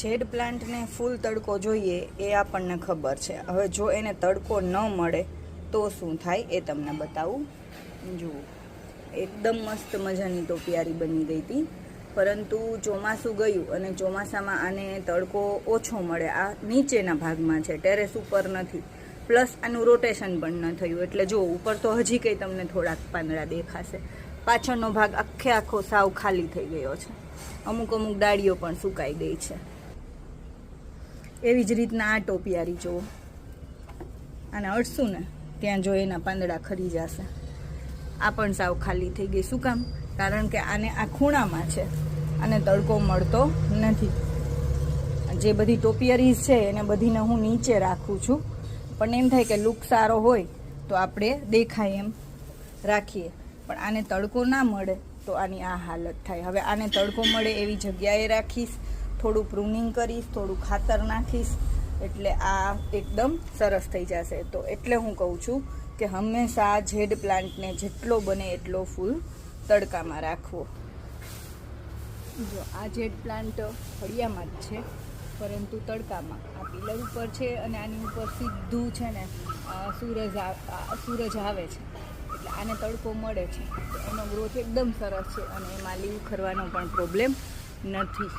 Zed પ્લાન્ટને ફૂલ તડકો જોઈએ એ આપણને ખબર છે. હવે જો એને તડકો ન મળે તો શું થાય એ તમને બતાવું. જુઓ, એકદમ મસ્ત મજાની ટોપિયારી બની ગઈ હતી, પરંતુ ચોમાસું ગયું અને ચોમાસામાં આને તડકો ઓછો મળે. આ નીચેના ભાગમાં છે, ટેરેસ ઉપર નથી. પ્લસ આનું રોટેશન પણ ન થયું, એટલે જો ઉપર તો હજી કંઈ તમને થોડાક પાંદડા દેખાશે. પાછળનો ભાગ આખો સાવ ખાલી થઈ ગયો છે. અમુક ડાળીઓ પણ સુકાઈ ગઈ છે. એવી જ રીતના આ ટોપિયારી જુઓ, આને અડશું ને ત્યાં જો એના પાંદડા ખરી જશે. આ પણ સાવ ખાલી થઈ ગઈ. શું કામ? કારણ કે આને આ ખૂણામાં છે, આને તડકો મળતો નથી. જે બધી ટોપિયરીઝ છે એને બધીને હું નીચે રાખું છું, પણ એમ થાય કે લુક સારો હોય તો આપણે દેખાય એમ રાખીએ, પણ આને તડકો ના મળે તો આની આ હાલત થાય. હવે આને તડકો મળે એવી જગ્યાએ રાખીશ, થોડું પ્રૂનિંગ કરીશ, થોડું ખાતર નાખીશ, એટલે આ એકદમ સરસ થઈ જશે. તો એટલે હું કહું છું કે હંમેશા જેડ પ્લાન્ટને જેટલો બને એટલો ફૂલ તડકામાં રાખવો. જો આ જેડ પ્લાન્ટ ફળિયામાં જ છે, પરંતુ તડકામાં. આ પિલર ઉપર છે અને આની ઉપર સીધું છે ને સૂરજ આવે છે, એટલે આને તડકો મળે છે, તો એનો ગ્રોથ એકદમ સરસ છે અને એમાં લીવ ખરવાનો પણ પ્રોબ્લેમ નથી.